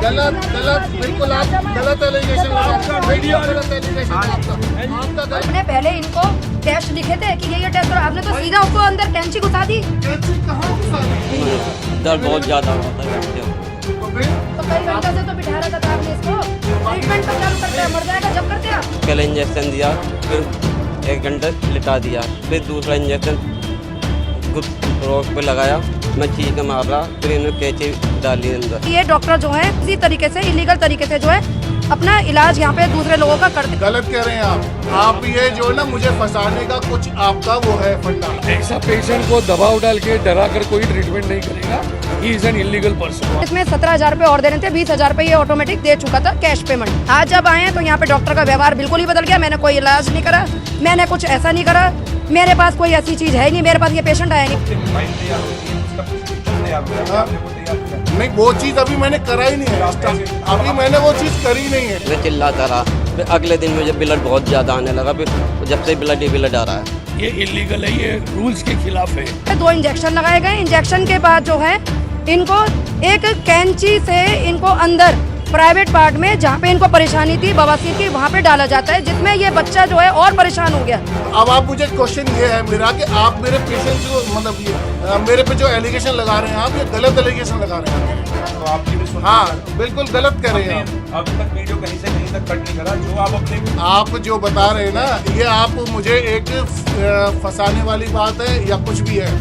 गलत बिल्कुल आप गलत एलिगेशन आपने पहले इनको टेस्ट लिखे थे कि ये टेस्ट करो, आपने तो सीधा उसको अंदर कैंची घुसा दी। दर्द बहुत ज्यादा होता है तो कई घंटे से तो बिठा रखा था आपने इसको। ट्रीटमेंट कब चालू करते हैं, मर जाएगा जब करते हैं। पहले इंजेक्शन दिया, फिर 1 घंटा लिटा दिया, फिर दूसरा इंजेक्शन रोक पे लगाया, मैं चीख मार रहा, फिर इन्होंने कैंची डाली अंदर। ये डॉक्टर जो है इसी तरीके से इलीगल तरीके से जो है अपना इलाज यहाँ पे दूसरे लोगों का करते। गलत कह रहे हैं आप ये जो है ना मुझे फंसाने का कुछ आपका वो है फंडा। ऐसा पेशेंट को दबाव डाल के डरा कर कोई ट्रीटमेंट नहीं करेगा। He is an illegal person. इसमें 17,000 रुपए और देने थे, 20,000 रुपए ये ऑटोमेटिक दे चुका था कैश पेमेंट। आज जब आए तो यहाँ पे डॉक्टर का व्यवहार बिल्कुल ही बदल गया। मैंने कोई इलाज नहीं करा, मैंने कुछ ऐसा नहीं करा, मेरे पास कोई ऐसी चीज है नहीं, मेरे पास ये पेशेंट आया नहीं। नहीं वो चीज अभी मैंने करा ही नहीं है, अभी मैंने वो चीज करी नहीं है। मैं चिल्लाता रहा, फिर अगले दिन मुझे ब्लड बहुत ज्यादा आने लगा, फिर जब से ब्लड ही ब्लड आ रहा है। ये इलीगल है, ये रूल्स के खिलाफ है। 2 इंजेक्शन लगाए गए। इंजेक्शन के बाद जो है इनको एक कैंची से इनको अंदर प्राइवेट पार्ट में जहाँ पे इनको परेशानी थी बवासीर की, वहाँ पे डाला जाता है, जिसमें ये बच्चा जो है और परेशान हो गया। अब आप मुझे क्वेश्चन ये है मेरा कि आप मेरे पेशेंट को मतलब ये मेरे पे जो एलिगेशन लगा रहे हैं आप, ये गलत एलिगेशन लगा रहे हैं। तो आपकी भी सुन, हाँ बिल्कुल गलत कर रहे हैं आप। अभी तक वीडियो कहीं से कहीं तक कट नहीं करा। जो आप अपने आप जो बता रहे हैं ना ये आप मुझे एक फंसाने वाली बात है या कुछ भी है।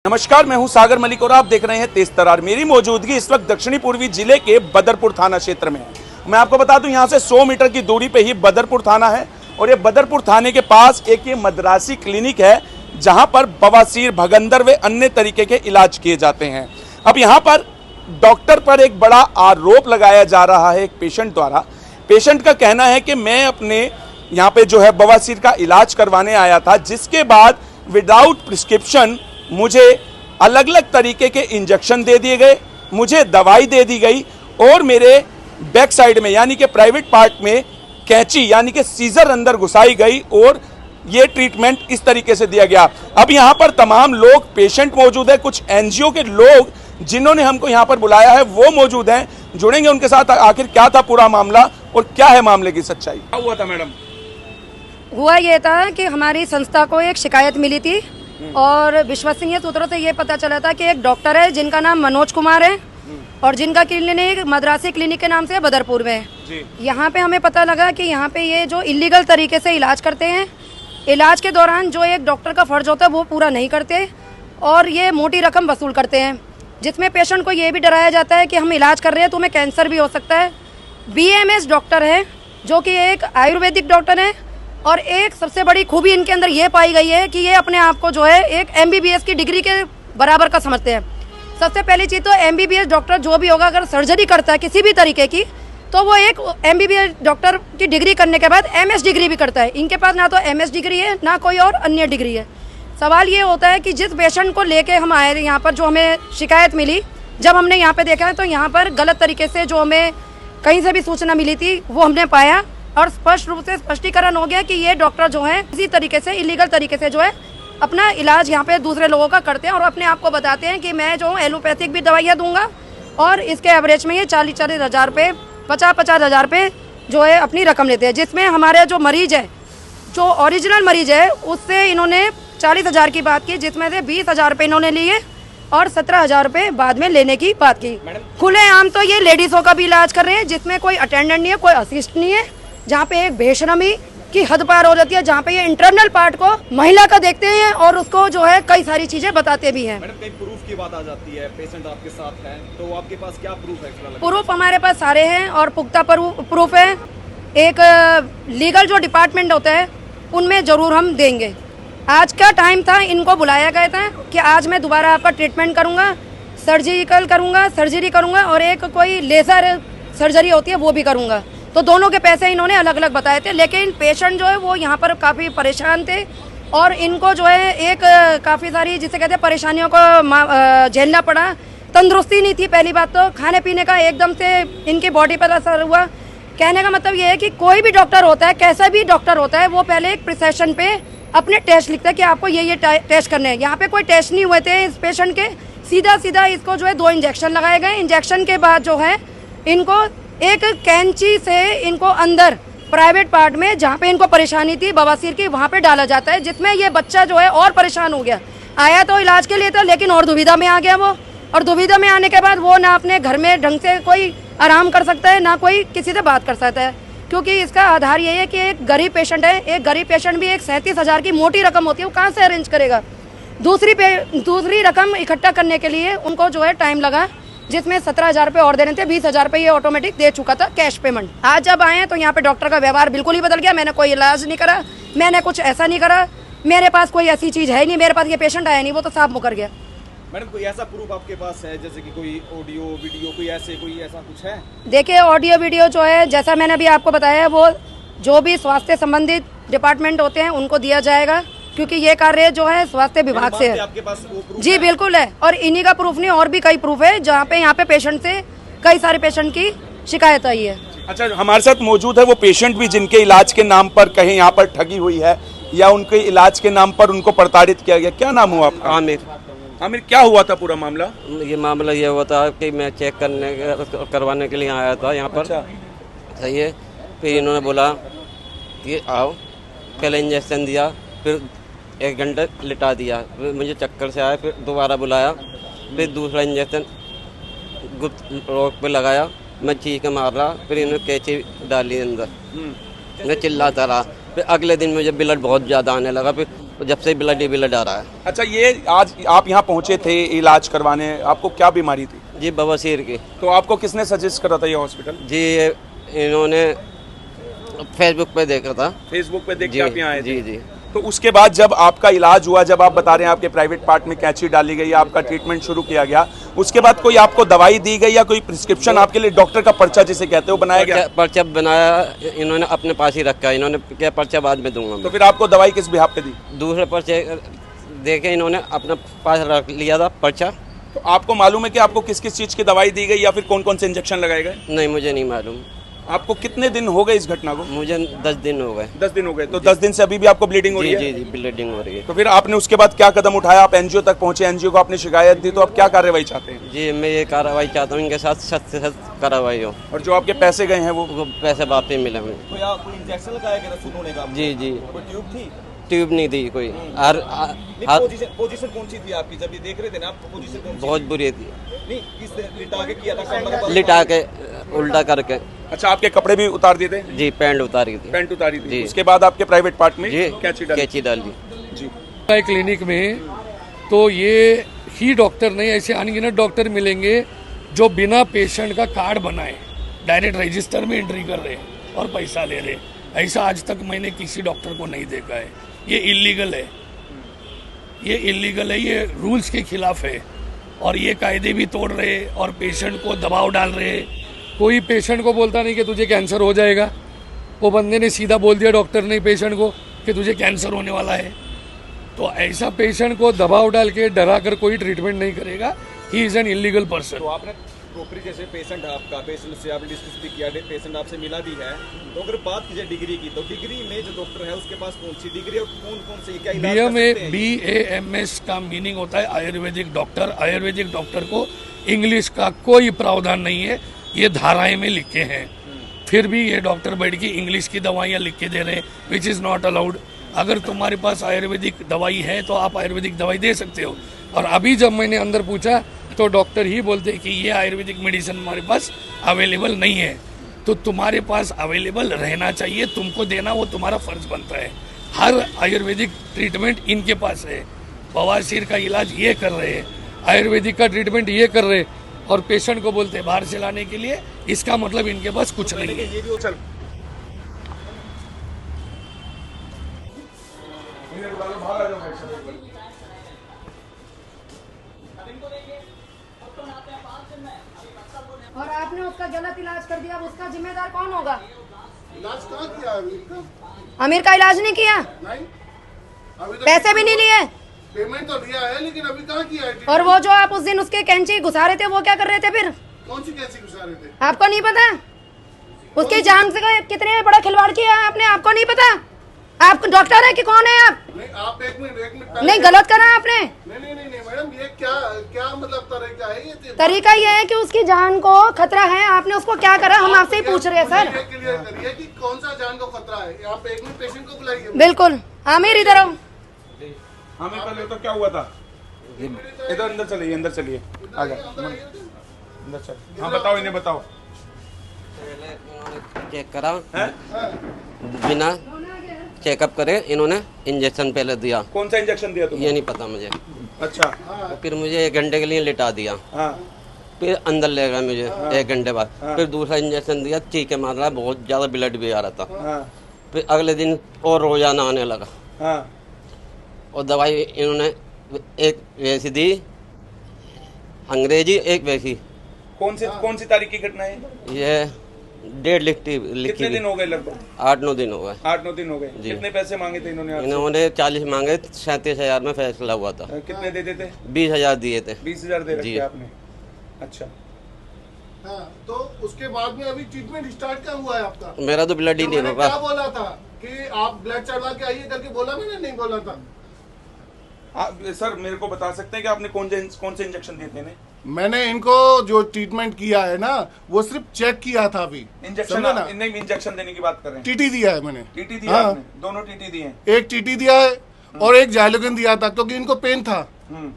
नमस्कार, मैं हूं सागर मलिक और आप देख रहे हैं तेज तरार। मेरी मौजूदगी इस वक्त दक्षिणी पूर्वी जिले के बदरपुर थाना क्षेत्र में है। मैं आपको बता दूं यहां से 100 मीटर की दूरी पे ही बदरपुर थाना है और ये बदरपुर थाने के पास एक ये मद्रासी क्लिनिक है जहां पर बवासीर, भगंदर व अन्य तरीके के इलाज किए जाते हैं। अब यहां पर डॉक्टर पर एक बड़ा आरोप लगाया जा रहा है एक पेशेंट द्वारा। पेशेंट का कहना है कि मैं अपने यहाँ पे जो है बवासीर का इलाज करवाने आया था, जिसके बाद विदाउट प्रिस्क्रिप्शन मुझे अलग अलग तरीके के इंजेक्शन दे दिए गए, मुझे दवाई दे दी गई और मेरे बैक साइड में यानी कि प्राइवेट पार्ट में कैंची यानी कि सीजर अंदर घुसाई गई और ये ट्रीटमेंट इस तरीके से दिया गया। अब यहाँ पर तमाम लोग, पेशेंट मौजूद है, कुछ एनजीओ के लोग जिन्होंने हमको यहाँ पर बुलाया है वो मौजूद हैं। जुड़ेंगे उनके साथ, आखिर क्या था पूरा मामला और क्या है मामले की सच्चाई। क्या हुआ था मैडम? हुआ ये था कि हमारी संस्था को एक शिकायत मिली थी और विश्वसनीय सूत्रों से ये पता चला था कि एक डॉक्टर है जिनका नाम मनोज कुमार है और जिनका क्लिनिक मद्रासी क्लिनिक के नाम से बदरपुर में है। यहाँ पे हमें पता लगा कि यहाँ पे ये जो इलीगल तरीके से इलाज करते हैं, इलाज के दौरान जो एक डॉक्टर का फर्ज होता है वो पूरा नहीं करते और ये मोटी रकम वसूल करते हैं, जिसमें पेशेंट को ये भी डराया जाता है कि हम इलाज कर रहे हैं, तुम्हें कैंसर भी हो सकता है। BMS डॉक्टर है जो कि एक आयुर्वेदिक डॉक्टर है और एक सबसे बड़ी खूबी इनके अंदर ये पाई गई है कि ये अपने आप को जो है एक MBBS की डिग्री के बराबर का समझते हैं। सबसे पहली चीज़ तो MBBS डॉक्टर जो भी होगा अगर सर्जरी करता है किसी भी तरीके की तो वो एक MBBS डॉक्टर की डिग्री करने के बाद MS डिग्री भी करता है। इनके पास ना तो MS डिग्री है ना कोई और अन्य डिग्री है। सवाल ये होता है कि जिस पेशेंट को लेके हम आए यहाँ पर, जो हमें शिकायत मिली, जब हमने यहाँ पे देखा है तो यहाँ पर गलत तरीके से जो हमें कहीं से भी सूचना मिली थी वो हमने पाया और स्पष्ट रूप से स्पष्टीकरण हो गया कि ये डॉक्टर जो है इसी तरीके से इलीगल तरीके से जो है अपना इलाज यहाँ पे दूसरे लोगों का करते हैं और अपने आप को बताते हैं कि मैं जो एलोपैथिक भी दवाइयाँ दूंगा और इसके एवरेज में ये 40-40 हज़ार रुपये, 50-50 हज़ार रुपये जो है अपनी रकम लेते हैं। जिसमें हमारे जो मरीज है, जो ओरिजिनल मरीज है, उससे इन्होंने 40,000 की बात की, जिसमें से 20,000 रुपये इन्होंने लिए और 17,000 रुपये बाद में लेने की बात की। खुलेआम तो ये लेडीज़ों का भी इलाज कर रहे हैं, जिसमें कोई अटेंडेंट नहीं है, कोई असिस्ट नहीं है, जहाँ पे एक बेशरमी की हद पार हो जाती है, जहाँ पे ये इंटरनल पार्ट को महिला का देखते हैं और उसको जो है कई सारी चीजें बताते भी हैं। मैडम कई प्रूफ की बात आ जाती है, पेशेंट आपके साथ है तो आपके पास क्या प्रूफ है? प्रूफ हमारे पास सारे हैं और पुख्ता प्रूफ है। एक लीगल जो डिपार्टमेंट होता है उनमें जरूर हम देंगे। आज का टाइम था, इनको बुलाया गया था कि आज मैं दोबारा आपका ट्रीटमेंट करूँगा, सर्जरी करूँगा और एक कोई लेजर सर्जरी होती है वो भी करूँगा। तो दोनों के पैसे इन्होंने अलग अलग बताए थे, लेकिन पेशेंट जो है वो यहाँ पर काफ़ी परेशान थे और इनको जो है एक काफ़ी सारी जिसे कहते हैं परेशानियों को झेलना पड़ा। तंदुरुस्ती नहीं थी, पहली बात तो खाने पीने का एकदम से इनकी बॉडी पर असर हुआ। कहने का मतलब ये है कि कोई भी डॉक्टर होता है, कैसा भी डॉक्टर होता है, वो पहले एक प्रिस्क्रिप्शन पे अपने टेस्ट लिखता है कि आपको ये टेस्ट करने हैं। यहाँ पे कोई टेस्ट नहीं हुए थे इस पेशेंट के, सीधा सीधा इसको जो है 2 इंजेक्शन लगाए गए। इंजेक्शन के बाद जो है इनको एक कैंची से इनको अंदर प्राइवेट पार्ट में जहाँ पे इनको परेशानी थी बवासीर की, वहाँ पे डाला जाता है, जिसमें ये बच्चा जो है और परेशान हो गया। आया तो इलाज के लिए था, लेकिन और दुविधा में आ गया वो। और दुविधा में आने के बाद वो ना अपने घर में ढंग से कोई आराम कर सकता है, ना कोई किसी से बात कर सकता है, क्योंकि इसका आधार यही है कि एक गरीब पेशेंट है। एक गरीब पेशेंट भी एक 37,000 की मोटी रकम होती है, वो कहाँ से अरेंज करेगा। दूसरी रकम इकट्ठा करने के लिए उनको जो है टाइम लगा, जिसमें 17,000 रुपये और देने थे। 20,000 रुपये ये ऑटोमेटिक दे चुका था कैश पेमेंट। आज जब आए तो यहाँ पे डॉक्टर का व्यवहार बिल्कुल ही बदल गया। मैंने कोई इलाज नहीं करा, मैंने कुछ ऐसा नहीं करा, मेरे पास कोई ऐसी चीज़ है नहीं, मेरे पास ये पेशेंट आया नहीं, वो तो साफ मुकर गया। मैडम कोई ऐसा प्रूफ आपके पास है, जैसे कि कोई ऑडियो वीडियो कोई ऐसा कुछ है? देखिए ऑडियो वीडियो जो है, जैसा मैंने अभी आपको बताया, वो जो भी स्वास्थ्य संबंधित डिपार्टमेंट होते हैं उनको दिया जाएगा, क्योंकि ये कार्य जो है स्वास्थ्य विभाग से है। आपके पास वो प्रूफ जी बिल्कुल है, और इन्हीं का प्रूफ नहीं और भी कई प्रूफ है, जहाँ पे यहाँ पे पेशेंट से कई सारे पेशेंट की शिकायत आई है। अच्छा, हमारे साथ मौजूद है वो पेशेंट भी जिनके इलाज के नाम पर कहीं यहाँ पर ठगी हुई है या उनके इलाज के नाम पर उनको प्रताड़ित किया गया। क्या नाम हुआ आपका? आमिर, क्या हुआ था पूरा मामला? ये मामला ये हुआ था कि मैं चेक करवाने के लिए आया था यहाँ पर। अच्छा। सही है। फिर इन्होंने बोला कि आओ, पहले इंजेक्शन दिया, फिर 1 घंटे लिटा दिया, फिर मुझे चक्कर से आया, फिर दोबारा बुलाया, फिर दूसरा इंजेक्शन गुप्त रोग पे लगाया, मैं चीख मार रहा, फिर इन्होंने कैंची डाली अंदर, मैं चिल्लाता रहा। फिर अगले दिन मुझे ब्लड बहुत ज़्यादा आने लगा, फिर जब से ब्लड ही ब्लड आ रहा है। अच्छा, ये आज आप यहाँ पहुँचे थे इलाज करवाने, आपको क्या बीमारी थी? जी बवासीर की। तो आपको किसने सजेस्ट करा था ये हॉस्पिटल? जी इन्होंने फेसबुक पे देखा था। फेसबुक पे देख के जी आप यहाँ आए थे? जी जी। तो उसके बाद जब आपका इलाज हुआ, जब आप बता रहे हैं आपके प्राइवेट पार्ट में कैंची डाली गई, आपका ट्रीटमेंट शुरू किया गया, उसके बाद कोई आपको दवाई दी गई या कोई प्रिस्क्रिप्शन आपके लिए डॉक्टर का पर्चा जिसे कहते हैं वो बनाया गया? पर्चा बनाया इन्होंने अपने पास ही रखा, इन्होंने क्या पर्चा बाद में दूंगा मैं। तो फिर आपको दवाई किस बिहाफ पे दी? दूसरे पर्चे देखे इन्होंने अपने पास रख लिया था पर्चा। तो आपको मालूम है कि आपको किस किस चीज की दवाई दी गई या फिर कौन कौन से इंजेक्शन लगाए गए? नहीं, मुझे नहीं मालूम। आपको कितने दिन हो गए इस घटना को? मुझे 10 दिन हो गए। 10 दिन हो गए। तो 10 दिन से अभी भी आपको ब्लीडिंग हो रही है? जी जी, ब्लीडिंग हो रही है। तो फिर आपने उसके बाद क्या कदम उठाया? आप एनजीओ तक पहुंचे, एनजीओ को आपने शिकायत दी, तो आप क्या कार्रवाई चाहते हैं? जी मैं ये कार्रवाई चाहता हूँ, इनके साथ सख्त से सख्त कार्रवाई हो, और जो आपके पैसे गए हैं वो पैसे वापस मिले हमें। कोई इंजेक्शन लगाया गया था सुनने का? जी जी। कोई ट्यूब थी? ट्यूब नहीं थी कोई। पोजीशन कौन सी थी आपकी जब ये देख रहे थे ना? आप पोजीशन कौन सी? बहुत बुरी थी। नहीं, किस लिटा के किया था? कमर पर? लिटा के, उल्टा करके। अच्छा, आपके कपड़े भी उतार दिए थे? जी, पैंट उतारी थी। पैंट उतारी थी। जी। उसके बाद आपके प्राइवेट पार्ट में जी कैंची डाली। जी। क्लिनिक में तो ये ही डॉक्टर नहीं, ऐसे अनगिनत डॉक्टर मिलेंगे जो बिना पेशेंट का कार्ड बनाए डायरेक्ट रजिस्टर में एंट्री कर रहे हैं और पैसा ले रहे हैं। ऐसा आज तक मैंने किसी डॉक्टर को नहीं देखा है। ये इलीगल है, ये इलीगल है, ये रूल्स के खिलाफ है, और ये कायदे भी तोड़ रहे और पेशेंट को दबाव डाल रहे। कोई पेशेंट को बोलता नहीं कि तुझे कैंसर हो जाएगा, वो बंदे ने सीधा बोल दिया डॉक्टर ने पेशेंट को कि तुझे कैंसर होने वाला है। तो ऐसा पेशेंट को दबाव डाल के डरा कर कोई ट्रीटमेंट नहीं करेगा। He is an illegal person. तो आपने प्रॉपरी, जैसे पेशेंट आपका, पेशेंट से आपने डिस्कस भी किया, पेशेंट आपसे मिला भी है, तो अगर बात कीजिए डिग्री की, तो डिग्री में जो डॉक्टर है उसके पास कौन सी डिग्री और कौन कौन से क्या इलाज कर सकते हैं? BAMS का मीनिंग होता है आयुर्वेदिक डॉक्टर। आयुर्वेदिक डॉक्टर को इंग्लिश का कोई प्रावधान नहीं है, ये धाराएं में लिखे हैं। फिर भी ये डॉक्टर बैठ के इंग्लिश की दवाइयाँ लिख के दे रहे हैं, विच इज़ नॉट अलाउड। अगर तुम्हारे पास आयुर्वेदिक दवाई है तो आप आयुर्वेदिक दवाई दे सकते हो। और अभी जब मैंने अंदर पूछा तो डॉक्टर ही बोलते कि ये आयुर्वेदिक मेडिसिन हमारे पास अवेलेबल नहीं है। तो तुम्हारे पास अवेलेबल रहना चाहिए, तुमको देना वो तुम्हारा फर्ज बनता है। हर आयुर्वेदिक ट्रीटमेंट इनके पास है। बवासीर का इलाज ये कर रहे हैं, आयुर्वेदिक का ट्रीटमेंट ये कर रहे हैं, और पेशेंट को बोलते हैं बाहर से लाने के लिए। इसका मतलब इनके पास कुछ नहीं है। चल। और आपने उसका गलत इलाज कर दिया, अब उसका जिम्मेदार कौन होगा? इलाज कहाँ किया अभी का? अमीर का इलाज नहीं किया, नहीं, अभी तो पैसे भी नहीं लिए, पेमेंट तो लिया है, लेकिन अभी कहाँ किया है? और वो जो आप उस दिन उसके कैंची घुसा रहे थे, वो क्या कर रहे थे फिर? कौन सी कैंची घुसा रहे थे? आपको नहीं पता? उसकी जान से कितने बड़ा खिलवाड़ किया आपने, आपको नहीं पता? आप डॉक्टर है कि कौन है आप? नहीं आप एक मिनट पहले- नहीं, गलत करा आपने। नहीं मैडम, ये क्या मतलब तरीका है ये? तरीका ये है कि उसकी जान को खतरा है, आपने उसको क्या करा, हम आपसे ही पूछ रहे हैं सर। ये क्लियर करिए कि कौन सा जान को खतरा है। आप एक मिनट पेशेंट को बुलाइए। बिल्कुल, आमिर इधर आओ। हमें पहले तो क्या हुआ था? इधर अंदर चलिए, अंदर चलिए, आ जाओ अंदर चलिए। हाँ बताओ, इन्हें बताओ। पहले इन्होंने चेक करा, बिना चेकअप करे इन्होंने इंजेक्शन पहले दिया। कौन सा इंजेक्शन दिया तुमने? ये नहीं पता मुझे। अच्छा। तो फिर मुझे 1 घंटे के लिए लिटा दिया। हाँ। फिर अंदर ले गया मुझे 1 घंटे बाद। फिर दूसरा इंजेक्शन दिया, चीखे मार रहा, बहुत ज़्यादा ब्लड भी आ रहा था। हाँ। फिर अगले दिन और रोजाना आने लगा। हाँ। और दवाई इन्होंने एक वैसी दी अंग्रेजी, एक वैसी। कौन सी तारीख की घटना है? ये डेट लिखी कितने दिन हो गए? लगभग 8-9 दिन हो गए। 8-9 दिन हो गए। जी। कितने पैसे मांगे थे इन्होंने आपसे? इन्होंने 40 मांगे, 37,000 में फैसला हुआ था। कितने दे देते? 20,000 दिए थे। 20,000 दे जी। रखे आपने। अच्छा। हाँ, तो उसके बाद में अभी ट्रीटमेंट स्टार्ट क्या हुआ है आपका? मेरा तो ब्लड ही नहीं मैंने होगा। क्या बोला था कि आप ब्लड चढ़वा के आइए करके बोला, मैंने नहीं बोला था? आप सर मेरे को बता सकते हैं कि आपने कौन से इंजेक्शन दिए थे इन्हें? मैंने इनको जो ट्रीटमेंट किया है ना, वो सिर्फ चेक किया था अभी। इंजेक्शन समझे ना? नहीं, इंजेक्शन देने की बात कर रहे हैं। टीटी दिया है मैंने। टीटी दिया हाँ। आपने? दोनों टीटी दिए हैं। एक टीटी दिया है और एक जाइलोकिन दिया था, क्योंकि इनको पेन था,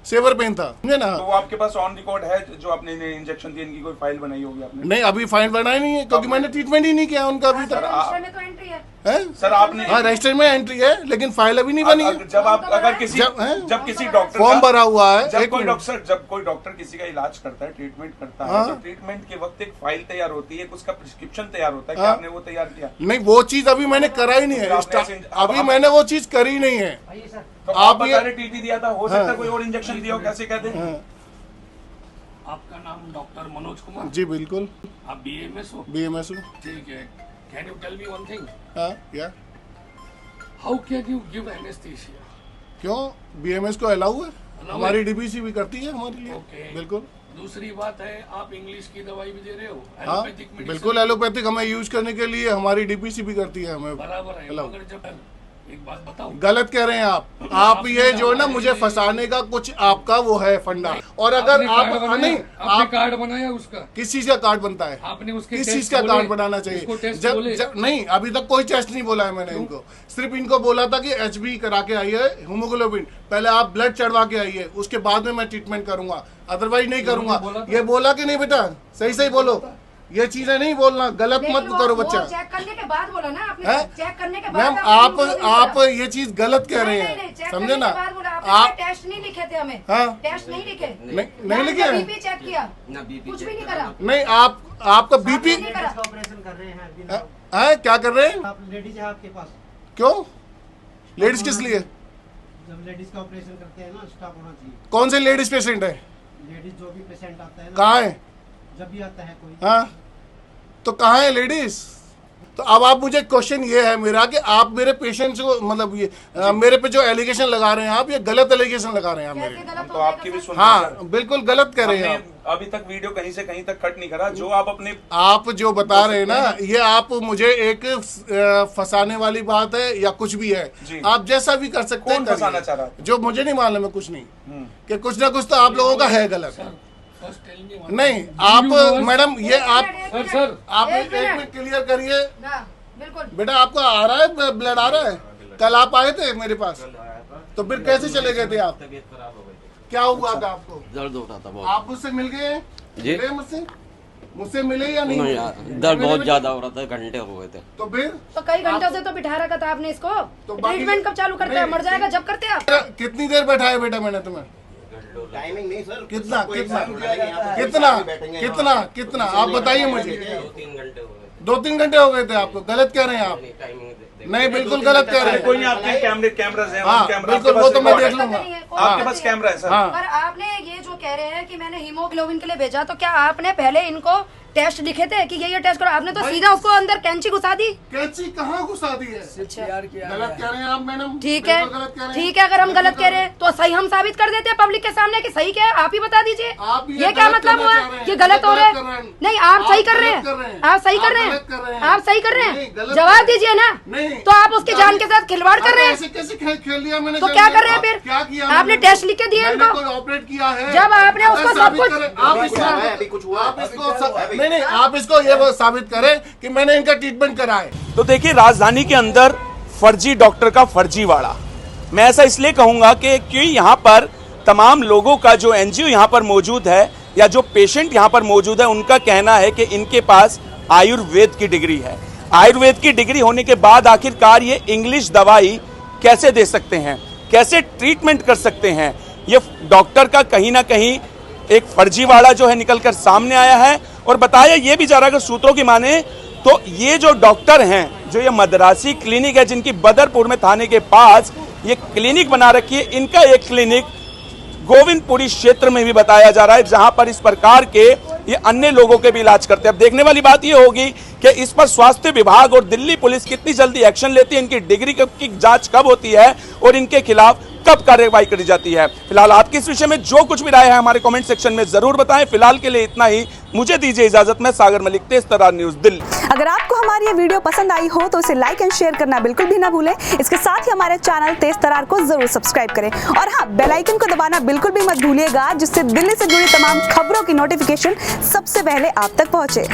सेवर पेन था, समझे ना? तो वो आपके पास ऑन रिकॉर्ड है जो आपने इन्हें इंजेक्शन दिए, इनकी कोई फाइल बनाई होगी आपने? नहीं, अभी फाइन बनाई नहीं है, क्योंकि मैंने ट्रीटमेंट ही नहीं किया उनका अभी तक। रजिस्टर में तो एंट्री है। है? सर आपने हाँ, रजिस्टर में एंट्री है, लेकिन फाइल अभी नहीं बनी है। जब आप अगर किसी जब किसी डॉक्टर फॉर्म भरा हुआ है। जब एक कोई मिनट। डॉक्टर किसी का इलाज करता है, ट्रीटमेंट करता है, हाँ। तो ट्रीटमेंट के वक्त एक फाइल तैयार होती है, उसका प्रिस्क्रिप्शन तैयार होता है। हाँ। क्या आपने वो तैयार किया? नहीं, वो चीज अभी मैंने करा ही नहीं है। अभी मैंने वो चीज करी नहीं है। तो आप आप बता ये- रहे टीटी दिया था, हो सकता है कोई और इंजेक्शन दिया हो, कैसे कहते हैं? आपका नाम डॉक्टर मनोज कुमार? जी बिल्कुल, आप BMS हो? BMS हूँ। ठीक है। Can you tell me one thing, हाँ, या how can you give anesthesia? क्यों? BMS को अलाउ है, Allow हमारी DBC भी करती है हमारे लिए। ओके। बिल्कुल। दूसरी बात है, आप इंग्लिश की दवाई भी दे रहे हो? हाँ, एलोपैथिक मेडिसिन? बिल्कुल एलोपैथिक हमें यूज करने के लिए हमारी DBC भी करती है हमें। बराबर है, allow। मगर जब एक बात बताओ, गलत कह रहे हैं आप ये जो है ना, मुझे फंसाने का कुछ आपका वो है फंडा। और अगर आपने आप कार्ड बनाया? नहीं, आपने आप कार्ड बनाया उसका? किस चीज का कार्ड बनता है? आपने उसके किस टेस्ट चीज का बोले? कार्ड बनाना उसको चाहिए? टेस्ट बोले? जब नहीं, अभी तक कोई टेस्ट नहीं बोला है मैंने इनको। सिर्फ इनको बोला था कि HB करा के आइए, हीमोग्लोबिन, पहले आप ब्लड चढ़वा के आइए, उसके बाद में मैं ट्रीटमेंट करूंगा, अदरवाइज नहीं करूंगा। ये बोला कि नहीं बेटा? सही सही बोलो, ये चीजें नहीं बोलना, गलत लेकिन मत वो- करो वो बच्चा। चेक करने के बाद बोला ना आपने। हैं? चेक करने के बाद मैम आपने आप बोला। ये चीज गलत कह रहे नहीं, नहीं, हैं, चेक समझे करने ना? के बाद बोला। आपने आप टेस्ट नहीं लिखे थे हमें। हाँ। टेस्ट नहीं लिखे। नहीं लिखे हैं? BP चेक किया, ना BP कुछ भी चेक नहीं करा। करा। नहीं, आपका BP नहीं करा। ऑपरेशन कर रहे हैं अभी। है? क्या कर रहे हैं? आप लेडीज है आपके पास? क्यों? लेडीज किस लिए? जब लेडीज का ऑपरेशन करते हैं ना, स्टाफ होना चाहिए। कौन से लेडीज पेशेंट है? लेडीज जो भी पेशेंट आता है ना, कहाँ है? जब भी आता है कोई, हाँ, तो कहाँ है लेडीज? तो अब आप मुझे क्वेश्चन ये है मेरा कि आप मेरे पेशेंट्स को मतलब ये मेरे पे जो एलिगेशन लगा रहे हैं आप, ये गलत एलिगेशन लगा रहे हैं आप कैसे मेरे। गलत तो हो आपकी भी जाएगा सुन हाँ, बिल्कुल गलत कह रहे हैं आप। अभी तक वीडियो कहीं से कहीं तक कट नहीं करा, जो आप अपने आप जो बता रहे हैं ना, ये आप मुझे एक फंसाने वाली बात है या कुछ भी है, जी। आप जैसा भी कर सकते हैं। कौन करिए। फंसाना चाह रहा है? जो मुझे नहीं मालूम है कुछ नहीं, कि कुछ ना कुछ तो आप लोगों का है गलत। First tell me one. नहीं, आप मैडम ये आप सर, सर, आप एक एक मिनट। मिनट क्लियर करिए। हाँ, बिल्कुल। बेटा आपको आ रहा है ब्लड आ रहा है? कल आप आए थे मेरे पास, तो फिर कैसे चले गए थे आप? तबीयत खराब हो गई थी, क्या हुआ था आपको? दर्द हो रहा था बहुत। आप मुझसे मिल गए? जी। मिले मुझसे मिले या नहीं? नहीं यार, दर्द बहुत ज्यादा हो रहा था, घंटे हो गए थे। तो फिर तो कई घंटों से तो बिठा रखा था आपने इसको। तो बाकी- ट्रीटमेंट कब चालू करते हैं? नहीं, मर जाएगा जब करते हैं आप। कितनी देर बैठाया बेटा मैंने तुम्हें? टाइमिंग नहीं सर, कितना सबको एक कितना साथ बुलाएंगे, यहाँ पे कितना कोई साथ भी बैठेंगे, कितना यहाँ पे। कितना आप बताइए मुझे। 2-3 घंटे हो गए थे। 2-3 घंटे हो गए थे आपको? गलत कह रहे हैं आप। टाइमिंग नहीं, बिल्कुल गलत कह रहे हैं। कोई नहीं, आपके कैमरास हैं, हाँ, कैमरा बिल्कुल, आपके वो पास तो मैं रिकॉर्ड देख है। लूंगा। आपके पास कैमरा है सर? हाँ। पर आपने ये जो कह रहे हैं कि मैंने हीमोग्लोबिन के लिए भेजा, तो क्या आपने पहले इनको टेस्ट लिखे थे कि ये टेस्ट करो? आपने तो सीधा उसको अंदर कैंची घुसा दी। कैंची कहाँ घुसा दी है? गलत कह रहे हैं आप मैडम। ठीक है, बिल्कुल गलत कह रहे हैं। ठीक है। अगर हम गलत कह रहे हैं तो सही हम साबित कर देते हैं पब्लिक के सामने कि सही क्या है। आप ही बता दीजिए, आप ये ये क्या गलत मतलब करना हुआ? चाह रहे हैं। ये गलत हो ये रहा गलत कर रहे है। हैं। नहीं, आप सही कर रहे गलत कर रहे हैं। हैं। आप सही कर आप रहे गलत कर रहे हैं। हैं। आप सही कर रहे नहीं, हैं। गलत जवाब कर रहे हैं। दीजिए ना। नहीं, तो आप उसकी जान के साथ खिलवाड़ कर रहे हैं। ऐसे कैसे खेल लिया मैंने? तो क्या कर रहे हैं फिर? क्या किया आपने टेस्ट लिख के दिए मैंने इनको? कोई ऑपरेट किया है? जब आपने उसको सब कुछ आप अभी कुछ हुआ नहीं, आप इसको ये वो साबित करें कि मैंने इनका ट्रीटमेंट करा है। तो देखिए, राजधानी के अंदर फर्जी डॉक्टर का फर्जीवाड़ा। मैं ऐसा इसलिए कहूंगा कि क्योंकि यहाँ पर तमाम लोगों का जो एनजीओ यहाँ पर मौजूद है या जो पेशेंट यहाँ पर मौजूद है, उनका कहना है कि इनके पास आयुर्वेद की डिग्री है। आयुर्वेद की डिग्री होने के बाद आखिरकार ये इंग्लिश दवाई कैसे दे सकते हैं, कैसे ट्रीटमेंट कर सकते हैं? ये डॉक्टर का कहीं ना कहीं एक फर्जीवाड़ा जो है निकल कर सामने आया है। और बताया ये भी जा रहा है, अगर सूत्रों की माने तो ये जो डॉक्टर हैं, जो ये मद्रासी क्लिनिक है जिनकी बदरपुर में थाने के पास ये क्लिनिक बना रखी है, इनका एक क्लिनिक गोविंदपुरी क्षेत्र में भी बताया जा रहा है, जहां पर इस प्रकार के ये अन्य लोगों के भी इलाज करते हैं। अब देखने वाली बात ये होगी कि इस पर स्वास्थ्य विभाग और दिल्ली पुलिस कितनी जल्दी एक्शन लेती है, इनकी डिग्री की जांच कब होती है और इनके खिलाफ कब कार्रवाई करी जाती है। फिलहाल आपकी इस विषय में जो कुछ भी राय है हमारे कमेंट सेक्शन में जरूर बताएं। फिलहाल के लिए इतना ही, मुझे दीजिए इजाजत। मैं सागर मलिक, तेज तरार न्यूज दिल्ली। अगर आपको हमारी ये वीडियो पसंद आई हो तो इसे लाइक एंड शेयर करना बिल्कुल भी ना भूलें। इसके साथ ही हमारे चैनल तेज तरार को जरूर सब्सक्राइब करें और हाँ, बेल आइकन को दबाना बिल्कुल भी मत भूलिएगा, जिससे दिल्ली से जुड़ी तमाम खबरों की नोटिफिकेशन सबसे पहले आप तक पहुंचे।